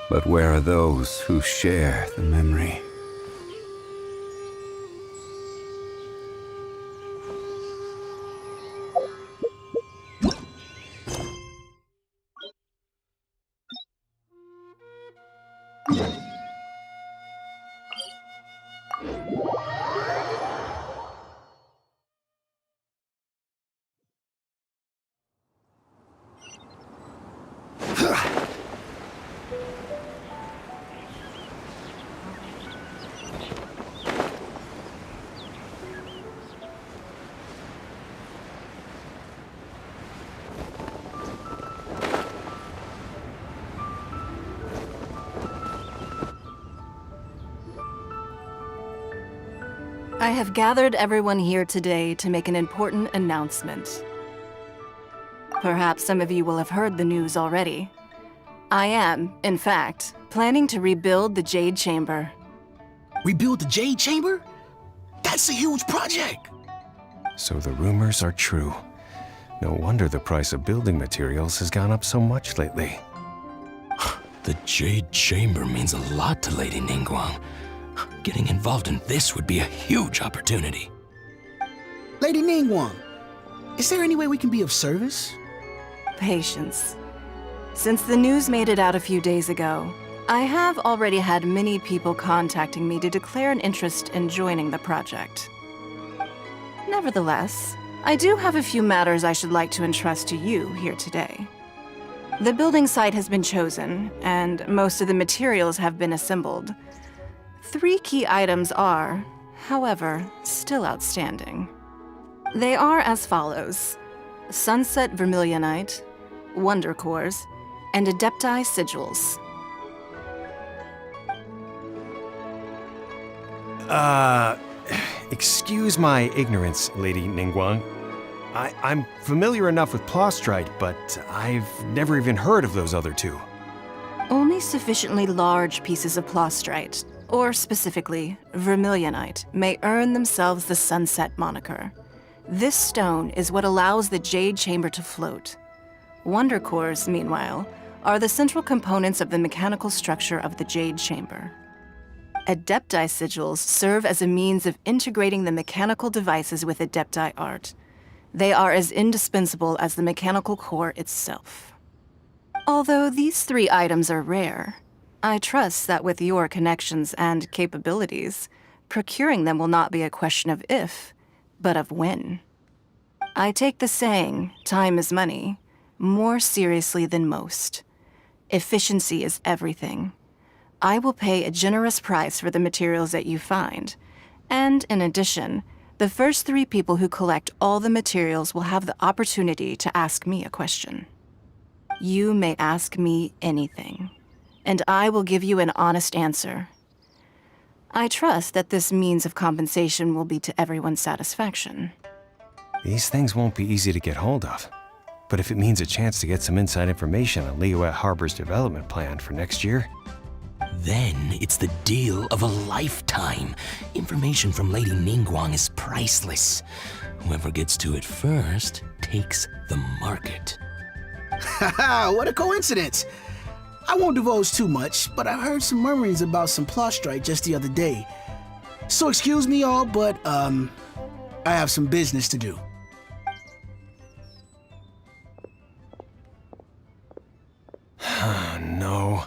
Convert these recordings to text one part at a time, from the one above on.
But where are those who share the memory? I have gathered everyone here today to make an important announcement. Perhaps some of you will have heard the news already. I am, in fact, planning to rebuild the Jade Chamber. Rebuild the Jade Chamber? That's a huge project! So the rumors are true. No wonder the price of building materials has gone up so much lately. The Jade Chamber means a lot to Lady Ningguang. Getting involved in this would be a huge opportunity. Lady Ningguang, is there any way we can be of service? Patience. Since the news made it out a few days ago, I have already had many people contacting me to declare an interest in joining the project. Nevertheless, I do have a few matters I should like to entrust to you here today. The building site has been chosen, and most of the materials have been assembled. 3 key items are, however, still outstanding. They are as follows: Sunset Vermilionite, Wonder Cores, and Adepti Sigils. Excuse my ignorance, Lady Ningguang. I'm familiar enough with Plostrite, but I've never even heard of those other 2. Only sufficiently large pieces of Plostrite, or specifically Vermilionite, may earn themselves the Sunset moniker. This stone is what allows the Jade Chamber to float. Wonder Cores, meanwhile, are the central components of the mechanical structure of the Jade Chamber. Adepti Sigils serve as a means of integrating the mechanical devices with Adepti art. They are as indispensable as the mechanical core itself. Although these 3 items are rare, I trust that with your connections and capabilities, procuring them will not be a question of if, but of when. I take the saying, time is money, more seriously than most. Efficiency is everything. I will pay a generous price for the materials that you find, and in addition, the first 3 people who collect all the materials will have the opportunity to ask me a question. You may ask me anything, and I will give you an honest answer. I trust that this means of compensation will be to everyone's satisfaction. These things won't be easy to get hold of. But if it means a chance to get some inside information on Liyue Harbor's development plan for next year, Then it's the deal of a lifetime. Information from Lady Ningguang is priceless. Whoever gets to it first takes the market. Haha, what a coincidence! I won't divulge too much, but I heard some murmurings about some Plostrite just the other day. So excuse me all, but I have some business to do. oh no.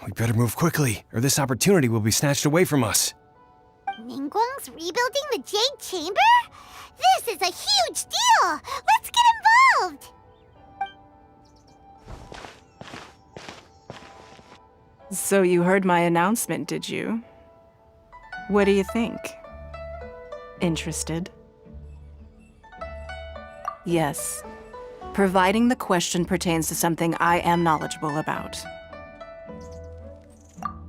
We better move quickly, or this opportunity will be snatched away from us. Ningguang's rebuilding the Jade Chamber? This is a huge deal! Let's get involved! So you heard my announcement, did you? What do you think? Interested? Yes. Providing the question pertains to something I am knowledgeable about.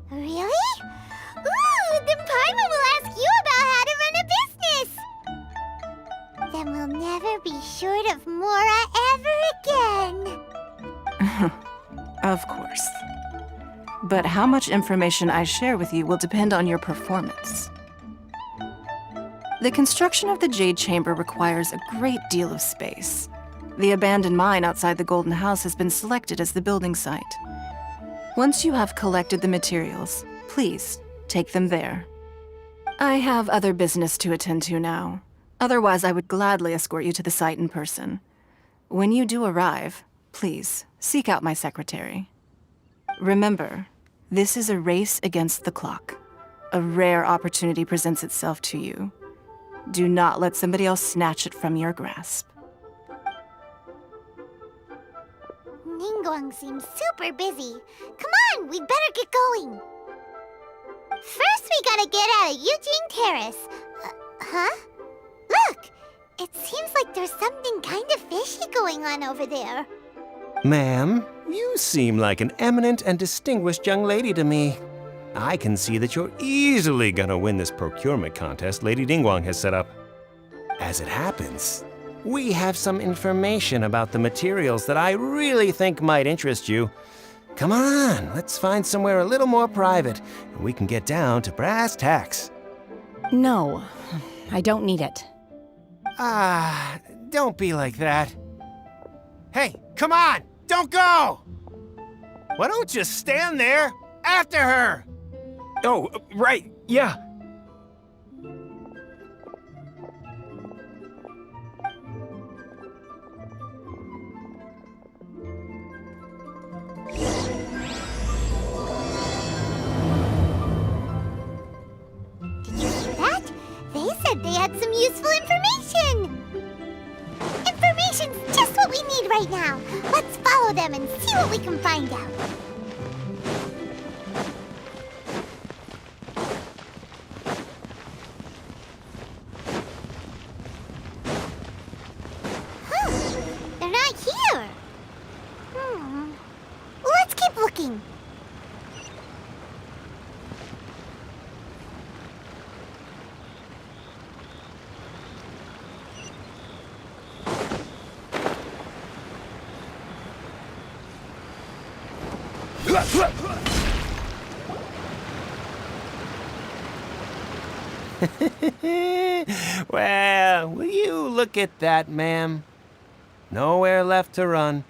Really? Ooh, then Parma will ask you about how to run a business! Then we'll never be short of Mora ever again. Of course. But how much information I share with you will depend on your performance. The construction of the Jade Chamber requires a great deal of space. The abandoned mine outside the Golden House has been selected as the building site. Once you have collected the materials, please take them there. I have other business to attend to now. Otherwise, I would gladly escort you to the site in person. When you do arrive, please seek out my secretary. Remember, this is a race against the clock. A rare opportunity presents itself to you. Do not let somebody else snatch it from your grasp. Ningguang seems super busy. Come on, we better get going. First, we gotta get out of Eugene Terrace. Huh? Look! It seems like there's something kind of fishy going on over there. Ma'am, you seem like an eminent and distinguished young lady to me. I can see that you're easily gonna win this procurement contest Lady Ningguang has set up. As it happens, we have some information about the materials that I really think might interest you. Come on, let's find somewhere a little more private, and we can get down to brass tacks. No, I don't need it. Ah, don't be like that. Hey, come on, don't go! Why don't you stand there after her? Oh, right, yeah. Did you hear that? They said they had some useful information. Information's just what we need right now. Let's follow them and see what we can find out. Huh, they're not here. Let's keep looking. Well, will you look at that, ma'am? Nowhere left to run.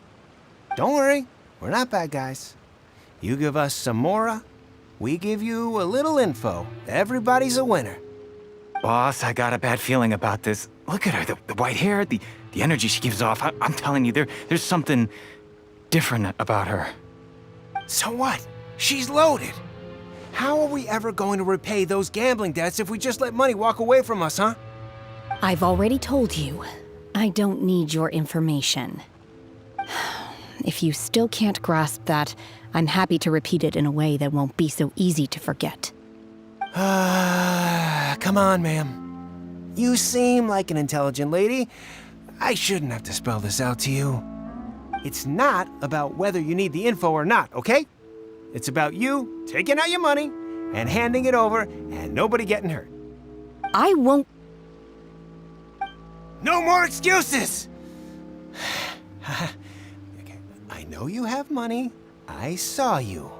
Don't worry, we're not bad guys. You give us some mora, we give you a little info. Everybody's a winner. Boss, I got a bad feeling about this. Look at her, the white hair, the energy she gives off. I'm telling you, there's something different about her. So what? She's loaded. How are we ever going to repay those gambling debts if we just let money walk away from us, huh? I've already told you, I don't need your information. If you still can't grasp that, I'm happy to repeat it in a way that won't be so easy to forget. Come on, ma'am. You seem like an intelligent lady. I shouldn't have to spell this out to you. It's not about whether you need the info or not, okay? It's about you taking out your money and handing it over and nobody getting hurt. I won't. No more excuses! Okay, I know you have money. I saw you.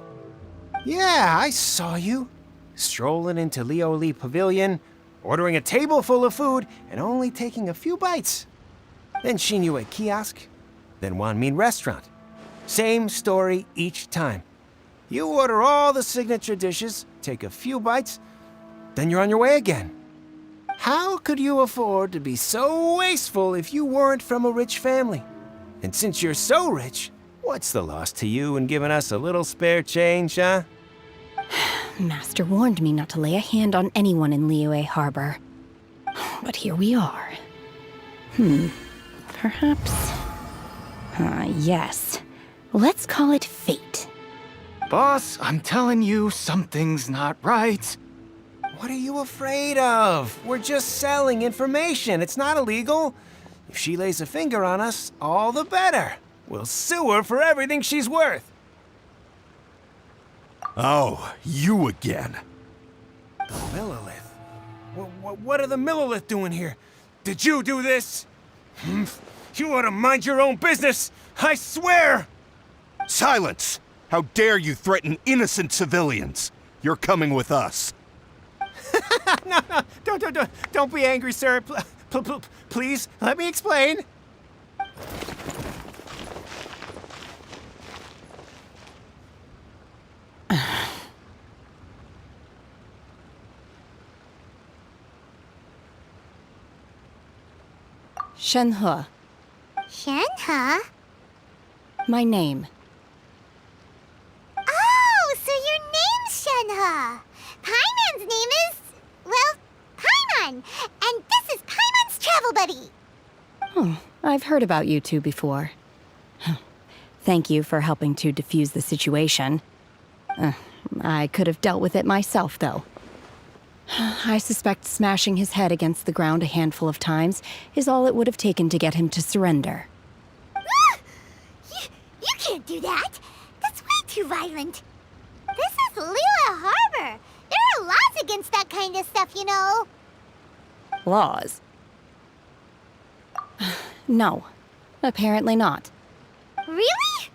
Yeah, I saw you. Strolling into Leo Lee Pavilion, ordering a table full of food, and only taking a few bites. Then Shinyu at kiosk, then Wanmin restaurant. Same story each time. You order all the signature dishes, take a few bites, then you're on your way again. How could you afford to be so wasteful if you weren't from a rich family? And since you're so rich, what's the loss to you in giving us a little spare change, huh? Master warned me not to lay a hand on anyone in Liyue Harbor. But here we are. Perhaps... yes. Let's call it fate. Boss, I'm telling you, something's not right. What are you afraid of? We're just selling information. It's not illegal. If she lays a finger on us, all the better. We'll sue her for everything she's worth. Oh, you again. The Millilith? What are the Millilith doing here? Did you do this? You ought to mind your own business, I swear! Silence! How dare you threaten innocent civilians? You're coming with us. No, don't be angry, sir. Please, let me explain. Shenhe, Shenhe? my name. Oh, so your name's Shenhe. Paimon's name is, well, Paimon. And this is Paimon's travel buddy. Oh, I've heard about you two before. Thank you for helping to defuse the situation. I could have dealt with it myself, though. I suspect smashing his head against the ground a handful of times is all it would have taken to get him to surrender. You can't do that. That's way too violent. This is Liyue Harbor. There are laws against that kind of stuff, you know. Laws? No, apparently not. Really?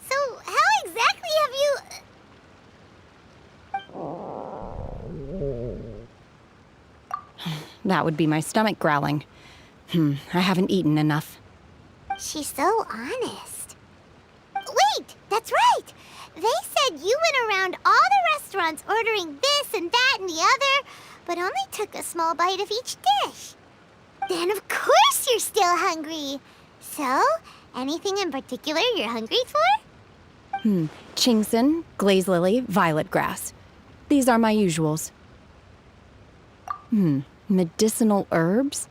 So how exactly have you... That would be my stomach growling. I haven't eaten enough. She's so honest. Wait, that's right. They said you went around all the restaurants ordering this and that and the other, but only took a small bite of each dish. Then of course you're still hungry. So, anything in particular you're hungry for? Chingson, glaze lily, violet grass. These are my usuals. Medicinal herbs?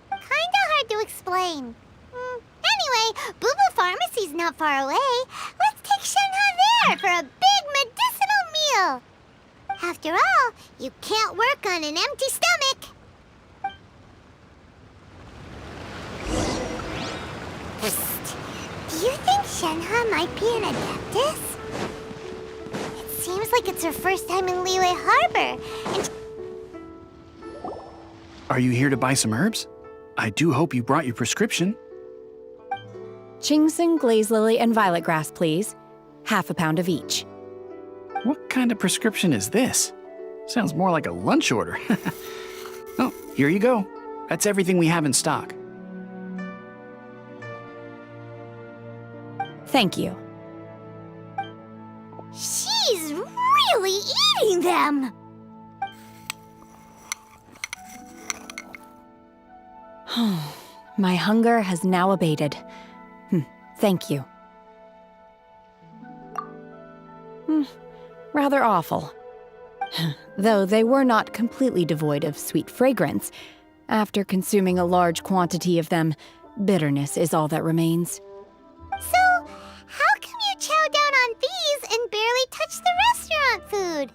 Kinda hard to explain. Anyway, Boo Boo Pharmacy's not far away. Let's take Shenhe there for a big medicinal meal. After all, you can't work on an empty stomach. Psst. Do you think Shenhe might be an adeptus? It seems like it's her first time in Liyue Harbor, and Are you here to buy some herbs? I do hope you brought your prescription. Chingson, glaze lily, and violet grass, please. Half a pound of each. What kind of prescription is this? Sounds more like a lunch order. Oh, here you go. That's everything we have in stock. Thank you. she's really eating them. My hunger has now abated. Thank you. Rather awful. Though they were not completely devoid of sweet fragrance, after consuming a large quantity of them, bitterness is all that remains. So, how come you chow down on these and barely touch the restaurant food?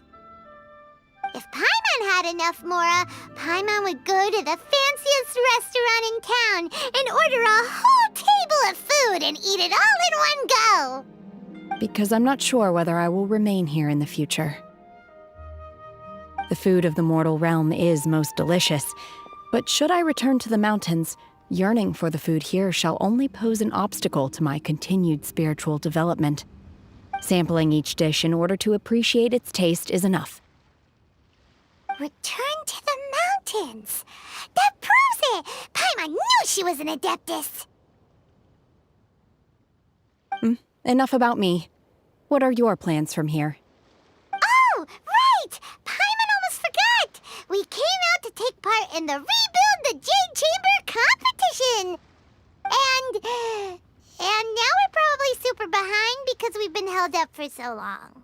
If Paimon had enough Mora, Paimon would go to the fanciest restaurant in town and order a whole table of food and eat it all in one go. Because I'm not sure whether I will remain here in the future. The food of the mortal realm is most delicious, but should I return to the mountains, yearning for the food here shall only pose an obstacle to my continued spiritual development. Sampling each dish in order to appreciate its taste is enough. Return to the mountains. That proves it. Paimon knew she was an adeptus. Enough about me. What are your plans from here? Oh, right! Paimon almost forgot! We came out to take part in the Rebuild the Jade Chamber competition! And now we're probably super behind because we've been held up for so long.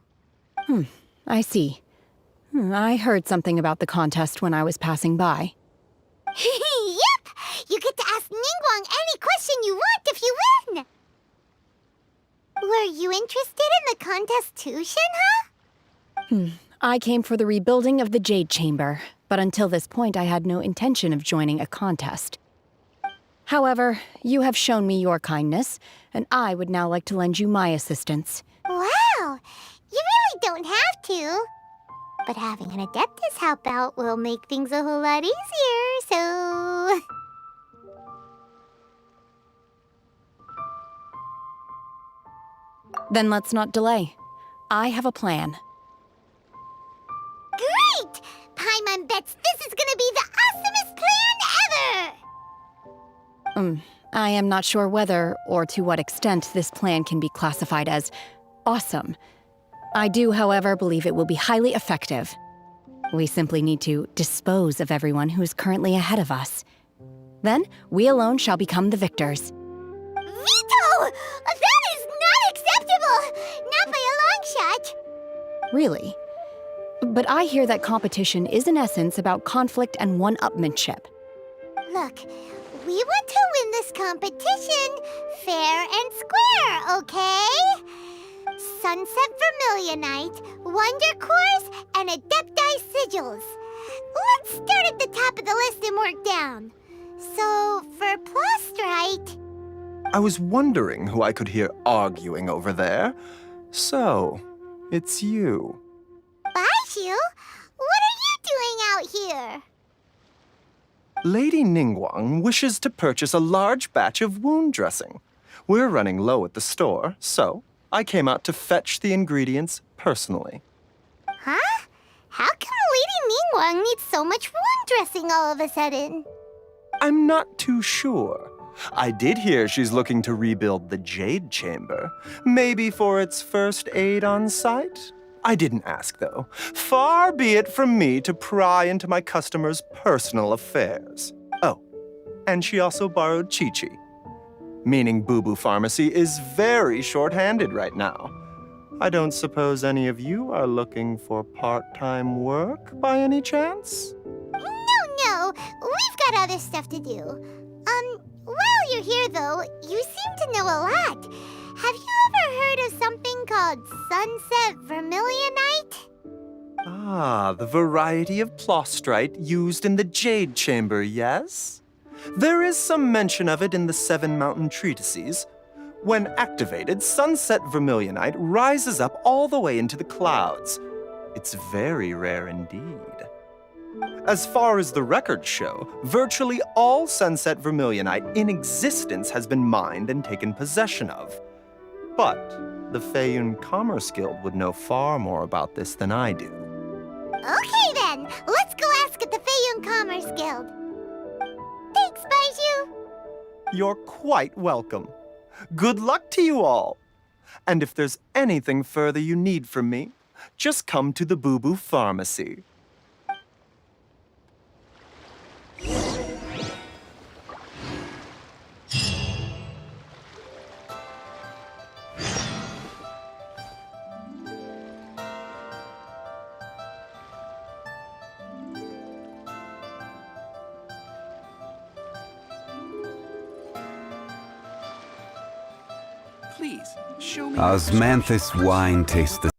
I see. I heard something about the contest when I was passing by. Yep! You get to ask Ningguang any question you want if you win! Were you interested in the contest too, Shenhe? I came for the rebuilding of the Jade Chamber, but until this point I had no intention of joining a contest. However, you have shown me your kindness, and I would now like to lend you my assistance. Wow! You really don't have to. But having an Adeptus help out will make things a whole lot easier, so... Then let's not delay. I have a plan. Great! Paimon bets this is gonna be the awesomest plan ever! I am not sure whether or to what extent this plan can be classified as awesome. I do, however, believe it will be highly effective. We simply need to dispose of everyone who is currently ahead of us. Then we alone shall become the victors. Veto! That is not acceptable! Not by a long shot! Really? But I hear that competition is in essence about conflict and one-upmanship. Look, we want to win this competition fair and square, okay? Sunset Vermilionite, Wonder Cores, and Adepti Sigils. Let's start at the top of the list and work down. So, for Plustrite... I was wondering who I could hear arguing over there. So, it's you. Baishu? What are you doing out here? Lady Ningguang wishes to purchase a large batch of wound dressing. We're running low at the store, so I came out to fetch the ingredients personally. Huh? How come Lady Ningguang needs so much wound dressing all of a sudden? I'm not too sure. I did hear she's looking to rebuild the Jade Chamber. Maybe for its first aid on site? I didn't ask, though. Far be it from me to pry into my customers' personal affairs. Oh, and she also borrowed Chi-Chi. Meaning Boo Boo Pharmacy is very short-handed right now. I don't suppose any of you are looking for part-time work by any chance? No, we've got other stuff to do. While you're here, though, you seem to know a lot. Have you ever heard of something called Sunset Vermilionite? Ah, the variety of Plustrite used in the Jade Chamber, yes? There is some mention of it in the Seven Mountain Treatises. When activated, Sunset Vermilionite rises up all the way into the clouds. It's very rare indeed. As far as the records show, virtually all Sunset Vermilionite in existence has been mined and taken possession of. But the Feiyun Commerce Guild would know far more about this than I do. Okay then, let's go ask at the Feiyun Commerce Guild. Thanks, Baiju. You're quite welcome. Good luck to you all. And if there's anything further you need from me, just come to the Boo Boo Pharmacy. Please, show me. Osmanthus wine tastes the